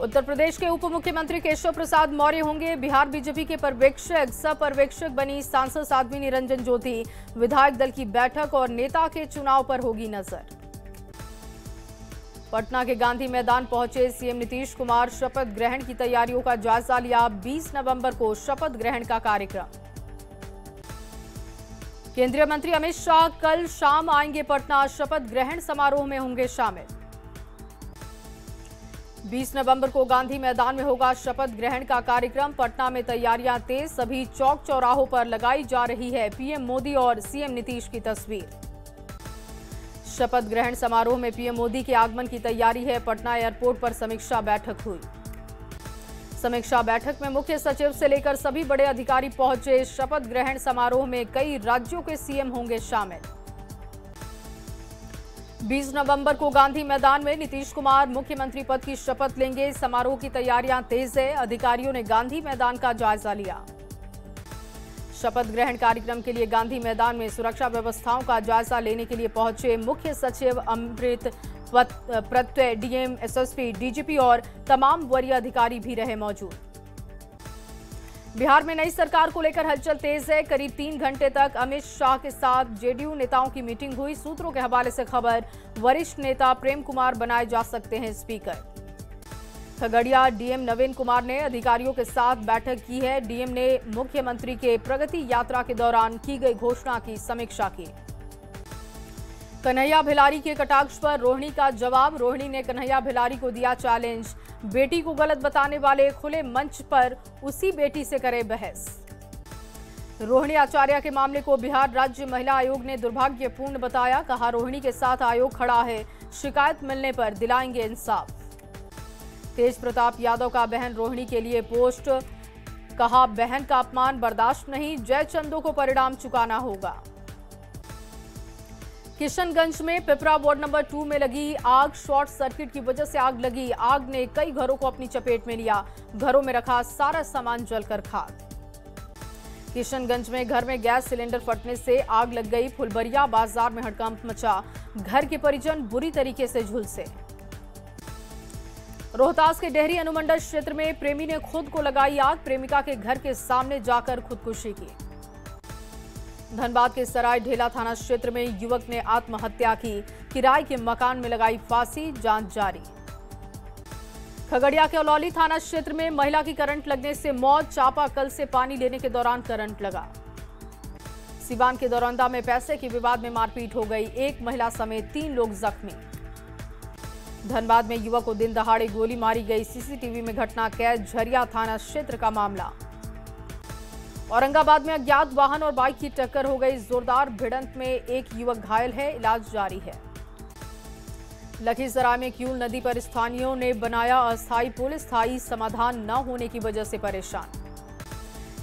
उत्तर प्रदेश के उप मुख्यमंत्री केशव प्रसाद मौर्य होंगे बिहार बीजेपी के पर्यवेक्षक। सह पर्यवेक्षक बनी सांसद साध्वी निरंजन ज्योति। विधायक दल की बैठक और नेता के चुनाव पर होगी नजर। पटना के गांधी मैदान पहुंचे सीएम नीतीश कुमार। शपथ ग्रहण की तैयारियों का जायजा लिया। 20 नवंबर को शपथ ग्रहण का कार्यक्रम। केंद्रीय मंत्री अमित शाह कल शाम आएंगे पटना। शपथ ग्रहण समारोह में होंगे शामिल। 20 नवंबर को गांधी मैदान में होगा शपथ ग्रहण का कार्यक्रम। पटना में तैयारियां तेज। सभी चौक चौराहों पर लगाई जा रही है पीएम मोदी और सीएम नीतीश की तस्वीर। शपथ ग्रहण समारोह में पीएम मोदी के आगमन की तैयारी है। पटना एयरपोर्ट पर समीक्षा बैठक हुई। समीक्षा बैठक में मुख्य सचिव से लेकर सभी बड़े अधिकारी पहुंचे। शपथ ग्रहण समारोह में कई राज्यों के सीएम होंगे शामिल। 20 नवंबर को गांधी मैदान में नीतीश कुमार मुख्यमंत्री पद की शपथ लेंगे। समारोह की तैयारियां तेज है। अधिकारियों ने गांधी मैदान का जायजा लिया। शपथ ग्रहण कार्यक्रम के लिए गांधी मैदान में सुरक्षा व्यवस्थाओं का जायजा लेने के लिए पहुंचे मुख्य सचिव अमृत प्रत्यय, डीएम, एसएसपी, डीजीपी और तमाम वरीय अधिकारी भी रहे मौजूद। बिहार में नई सरकार को लेकर हलचल तेज है। करीब 3 घंटे तक अमित शाह के साथ जेडीयू नेताओं की मीटिंग हुई। सूत्रों के हवाले से खबर, वरिष्ठ नेता प्रेम कुमार बनाए जा सकते हैं स्पीकर। खगड़िया डीएम नवीन कुमार ने अधिकारियों के साथ बैठक की है। डीएम ने मुख्यमंत्री के प्रगति यात्रा के दौरान की गई घोषणा की समीक्षा की। कन्हैया भिलारी के कटाक्ष पर रोहिणी का जवाब। रोहिणी ने कन्हैया भिलारी को दिया चैलेंज। बेटी को गलत बताने वाले खुले मंच पर उसी बेटी से करे बहस। रोहिणी आचार्य के मामले को बिहार राज्य महिला आयोग ने दुर्भाग्यपूर्ण बताया। कहा, रोहिणी के साथ आयोग खड़ा है। शिकायत मिलने पर दिलाएंगे इंसाफ। तेज प्रताप यादव का बहन रोहिणी के लिए पोस्ट। कहा, बहन का अपमान बर्दाश्त नहीं। जयचंदो को परिणाम चुकाना होगा। किशनगंज में पिपरा वार्ड नंबर 2 में लगी आग। शॉर्ट सर्किट की वजह से आग लगी। आग ने कई घरों को अपनी चपेट में लिया। घरों में रखा सारा सामान जलकर खाक। किशनगंज में घर में गैस सिलेंडर फटने से आग लग गई। फुलबरिया बाजार में हड़कंप मचा। घर के परिजन बुरी तरीके से झुलसे। रोहतास के डेहरी अनुमंडल क्षेत्र में प्रेमी ने खुद को लगाई आग। प्रेमिका के घर के सामने जाकर खुदकुशी की। धनबाद के सराय ढेला थाना क्षेत्र में युवक ने आत्महत्या की। किराए के मकान में लगाई फांसी। जांच जारी। खगड़िया के अलौली थाना क्षेत्र में महिला की करंट लगने से मौत। चापाकल से पानी लेने के दौरान करंट लगा। सिवान के दौरंदा में पैसे के विवाद में मारपीट हो गई। एक महिला समेत 3 लोग जख्मी। धनबाद में युवक को दिन दहाड़े गोली मारी गई। सीसीटीवी में घटना कैद। झरिया थाना क्षेत्र का मामला। औरंगाबाद में अज्ञात वाहन और बाइक की टक्कर हो गई। जोरदार भिड़ंत में एक युवक घायल है। इलाज जारी है। लखीसराय में क्यूल नदी पर स्थानीयों ने बनाया अस्थायी पुल। स्थायी समाधान न होने की वजह से परेशान।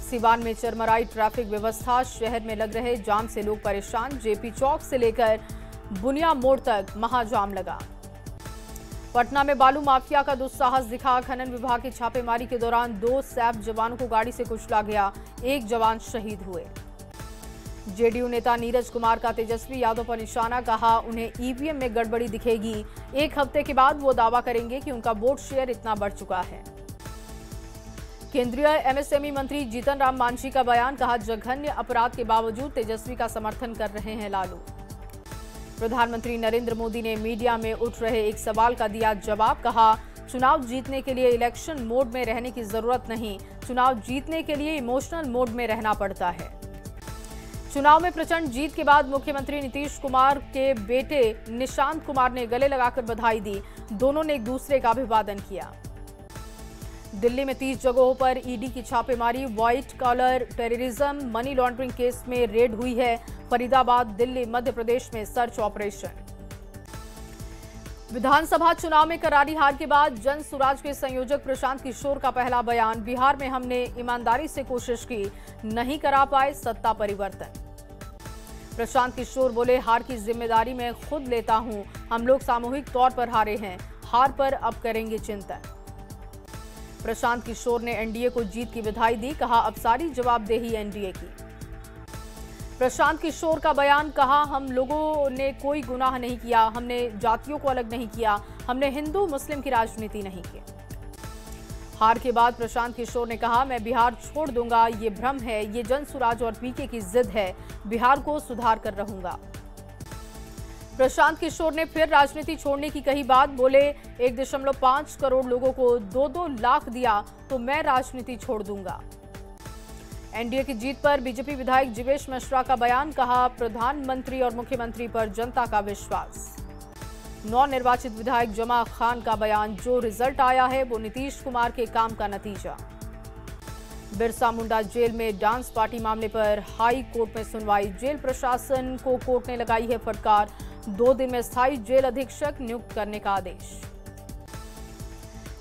सिवान में चरमराई ट्रैफिक व्यवस्था। शहर में लग रहे जाम से लोग परेशान। जेपी चौक से लेकर बुनिया मोड़ तक महाजाम लगा। पटना में बालू माफिया का दुस्साहस दिखा। खनन विभाग की छापेमारी के दौरान 2 सैप जवानों को गाड़ी से कुचला गया। एक जवान शहीद हुए। जेडीयू नेता नीरज कुमार का तेजस्वी यादव पर निशाना। कहा, उन्हें ईवीएम में गड़बड़ी दिखेगी। 1 हफ्ते के बाद वो दावा करेंगे कि उनका वोट शेयर इतना बढ़ चुका है। केंद्रीय एमएसएमई मंत्री जीतन राम मांझी का बयान। कहा, जघन्य अपराध के बावजूद तेजस्वी का समर्थन कर रहे हैं लालू। प्रधानमंत्री नरेंद्र मोदी ने मीडिया में उठ रहे एक सवाल का दिया जवाब। कहा, चुनाव जीतने के लिए इलेक्शन मोड में रहने की जरूरत नहीं। चुनाव जीतने के लिए इमोशनल मोड में रहना पड़ता है। चुनाव में प्रचंड जीत के बाद मुख्यमंत्री नीतीश कुमार के बेटे निशांत कुमार ने गले लगाकर बधाई दी। दोनों ने एक दूसरे का अभिवादन किया। दिल्ली में 30 जगहों पर ईडी की छापेमारी। White collar terrorism, money laundering case में रेड हुई है। फरीदाबाद, दिल्ली, मध्य प्रदेश में सर्च ऑपरेशन। विधानसभा चुनाव में करारी हार के बाद जन सुराज के संयोजक प्रशांत किशोर का पहला बयान। बिहार में हमने ईमानदारी से कोशिश की, नहीं करा पाए सत्ता परिवर्तन। प्रशांत किशोर बोले, हार की जिम्मेदारी मैं खुद लेता हूं। हम लोग सामूहिक तौर पर हारे हैं। हार पर अब करेंगे चिंतन। प्रशांत किशोर ने एनडीए को जीत की बधाई दी। कहा, अब सारी जवाबदेही एनडीए की। प्रशांत किशोर का बयान। कहा, हम लोगों ने कोई गुनाह नहीं किया। हमने जातियों को अलग नहीं किया। हमने हिंदू मुस्लिम की राजनीति नहीं की। हार के बाद प्रशांत किशोर ने कहा, मैं बिहार छोड़ दूंगा, ये भ्रम है, ये जनसुराज और पीके की जिद है, बिहार को सुधार कर रहूंगा। प्रशांत किशोर ने फिर राजनीति छोड़ने की कही बात। बोले, 1.5 करोड़ लोगों को 2-2 लाख दिया तो मैं राजनीति छोड़ दूंगा। एनडीए की जीत पर बीजेपी विधायक जीवेश मिश्रा का बयान। कहा, प्रधानमंत्री और मुख्यमंत्री पर जनता का विश्वास। नवनिर्वाचित विधायक जमा खान का बयान, जो रिजल्ट आया है वो नीतीश कुमार के काम का नतीजा। बिरसा मुंडा जेल में डांस पार्टी मामले पर हाई कोर्ट में सुनवाई। जेल प्रशासन को कोर्ट ने लगाई है फटकार, 2 दिन में स्थायी जेल अधीक्षक नियुक्त करने का आदेश।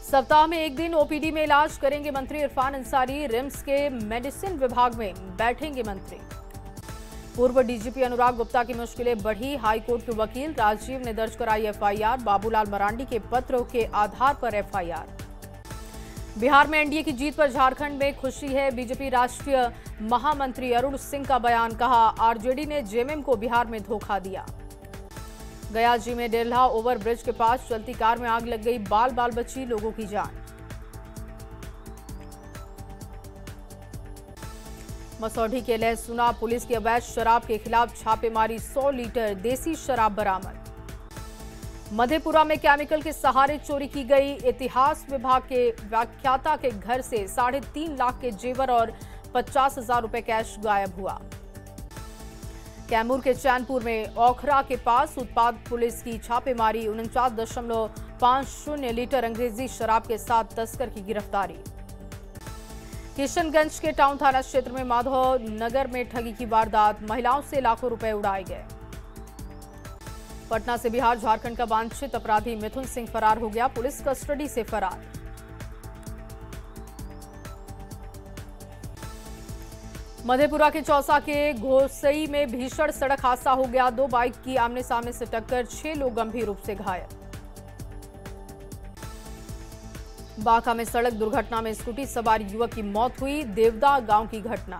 सप्ताह में 1 दिन ओपीडी में इलाज करेंगे मंत्री इरफान अंसारी। रिम्स के मेडिसिन विभाग में बैठेंगे मंत्री। पूर्व डीजीपी अनुराग गुप्ता की मुश्किलें बढ़ी। हाईकोर्ट के वकील राजीव ने दर्ज कराई एफआईआर। बाबूलाल मरांडी के पत्रों के आधार पर एफआईआर। बिहार में एनडीए की जीत पर झारखंड में खुशी है। बीजेपी राष्ट्रीय महामंत्री अरुण सिंह का बयान। कहा, आरजेडी ने जेएमएम को बिहार में धोखा दिया। गया जी में डेल्हा ओवरब्रिज के पास चलती कार में आग लग गई, बाल बाल बची लोगों की जान। मसौढ़ी के लहसुना पुलिस की अवैध शराब के खिलाफ छापेमारी, 100 लीटर देसी शराब बरामद। मधेपुरा में केमिकल के सहारे चोरी की गई। इतिहास विभाग के व्याख्याता के घर से 3.5 लाख के जेवर और 50,000 रुपए कैश गायब हुआ। कैमूर के चैनपुर में ओखरा के पास उत्पाद पुलिस की छापेमारी, 49.50 लीटर अंग्रेजी शराब के साथ तस्कर की गिरफ्तारी। किशनगंज के टाउन थाना क्षेत्र में माधव नगर में ठगी की वारदात, महिलाओं से लाखों रुपए उड़ाए गए। पटना से बिहार झारखंड का वांछित अपराधी मिथुन सिंह फरार हो गया, पुलिस कस्टडी से फरार। मधेपुरा के चौसा के घोसई में भीषण सड़क हादसा हो गया। 2 बाइक की आमने सामने से टक्कर, 6 लोग गंभीर रूप से घायल। बांका में सड़क दुर्घटना में स्कूटी सवार युवक की मौत हुई। देवदा गांव की घटना।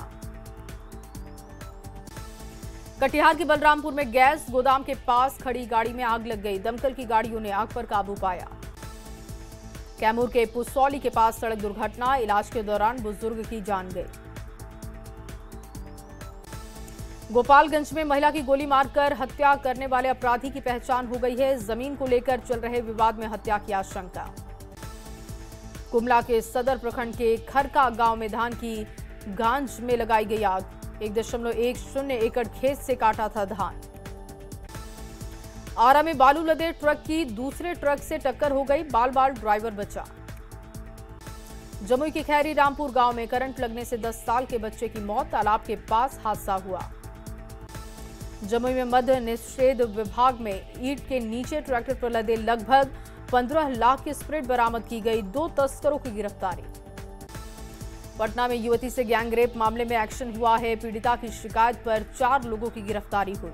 कटिहार के बलरामपुर में गैस गोदाम के पास खड़ी गाड़ी में आग लग गई, दमकल की गाड़ियों ने आग पर काबू पाया। कैमूर के पुसौली के पास सड़क दुर्घटना, इलाज के दौरान बुजुर्ग की जान गई। गोपालगंज में महिला की गोली मारकर हत्या करने वाले अपराधी की पहचान हो गई है। जमीन को लेकर चल रहे विवाद में हत्या की आशंका। गुमला के सदर प्रखंड के खरका गांव में धान की गांज में लगाई गई आग, 1.10 एकड़ खेत से काटा था धान। आरा में बालू लदे ट्रक की दूसरे ट्रक से टक्कर हो गई, बाल बाल ड्राइवर बचा। जमुई के खैरी रामपुर गांव में करंट लगने से 10 साल के बच्चे की मौत, तालाब के पास हादसा हुआ। जमुई में मद्य निषेध विभाग में ईंट के नीचे ट्रैक्टर पर लदे लगभग 15 लाख की स्प्रिट बरामद की गई, 2 तस्करों की गिरफ्तारी। पटना में युवती से गैंगरेप मामले में एक्शन हुआ है, पीड़िता की शिकायत पर 4 लोगों की गिरफ्तारी हुई।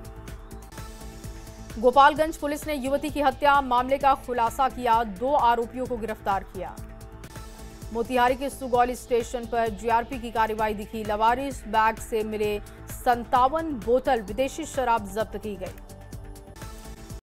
गोपालगंज पुलिस ने युवती की हत्या मामले का खुलासा किया, 2 आरोपियों को गिरफ्तार किया। मोतिहारी के सुगौली स्टेशन पर जीआरपी की कार्रवाई दिखी, लवारिस बैग से मिले 57 बोतल विदेशी शराब जब्त की गई।